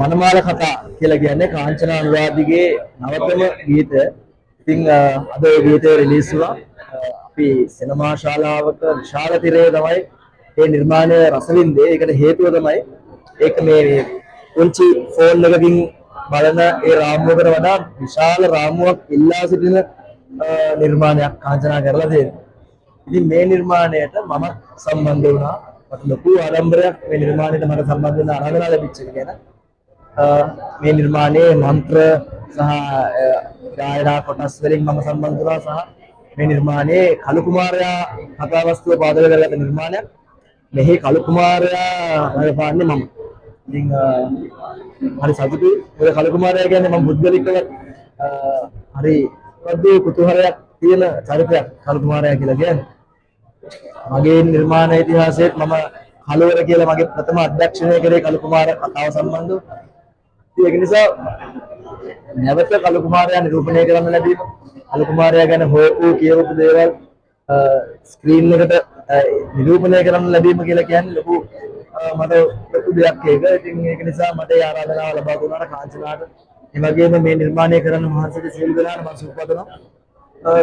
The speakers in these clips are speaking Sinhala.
මනමාල කතා කියලා කියන්නේ කාංචනා අනුරාධිගේ නවතම ගීතය. ඉතින් අද ඒ ගීතය රිලීස් වුණා. අපි සිනමා ශාලාවක විශාල තිරයේ තමයි මේ නිර්මාණය රස වින්දේ. ඒකට හේතුව තමයි ඒක මේ පුංචි ෆෝන් එකකින් බලන ඒ රාමුවකට වඩා විශාල රාමුවක් ඉල්ලා සිටින නිර්මාණයක් කාංචනා කරලා තියෙනවා. ඉතින් මේ නිර්මාණයට මම සම්බන්ධ වුණා. මට ලොකු ආඩම්බරයක් මේ නිර්මාණයට මට සම්බන්ධ වෙන්න ආරාධනා ලැබිච්ච එක ගැන. මේ නිර්මාණයේ මන්ත්‍ර සහ ගායනා කොටස් වලින් මම සම්බන්ධ වුණා සහ මේ නිර්මාණයේ කලු කුමාරයා කතාවස්තුව පාදක කරගත්ත නිර්මාණයක්. මෙහි කලු කුමාරයා රඟපාන්නේ මම. ඉතින් හරි සතුටුයි. ඒ කලු කුමාරයා කියන්නේ මම බුද්ධලිකව හරි වර්ධේ කුතුහලයක් තියෙන චරිතයක් කලු කුමාරයා කියලා කියන්නේ. මගේ නිර්මාණ ඉතිහාසයේත් මම කලවර කියලා මගේ ප්‍රථම අධ්‍යක්ෂණය කරේ කලු කුමාර කතාව සම්බන්ධව. ඒක නිසා නැවත කලු කුමාරයා නිරූපණය කරන්න ලැබීම, කලු කුමාරයා ගැන හොයපු කියවපු දේවල් ස්ක්‍රීන් එකට නිරූපණය කරන්න ලැබීම කියලා කියන්නේ ලොකු මට ලොකු දෙයක් ඒක. ඉතින් ඒක නිසා මට ඒ ආරාධනාව ලබා දුන්නාට කාංචනාට ඒ වගේම මේ නිර්මාණය කරන්න මහන්සියට සියලු දෙනාට මම සුබපතනවා.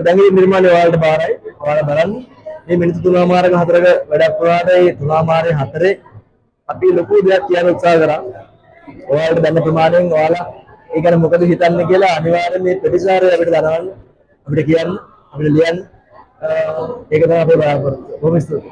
දැන් මේ නිර්මාණය ඔයාලට බාරයි. ඔයාලා බලන්න. මේ මිනිත්තු 3මාරක 4ක වැඩක් වුණාට ඒ 3මාරේ 4 අපි ලොකු දෙයක් කියන්න උත්සාහ කරා. ඔයාලට දැන ප්‍රමාණයෙන් ඔයාලා ඒ ගැන මොකද හිතන්නේ කියලා අනිවාර්යයෙන් මේ ප්‍රතිචාරය අපිට දනවන්න, අපිට කියන්න, අපිට ලියන්න. ඒක තමයි අපේ බලාපොරොත්තුව. බොහොම ස්තුතියි.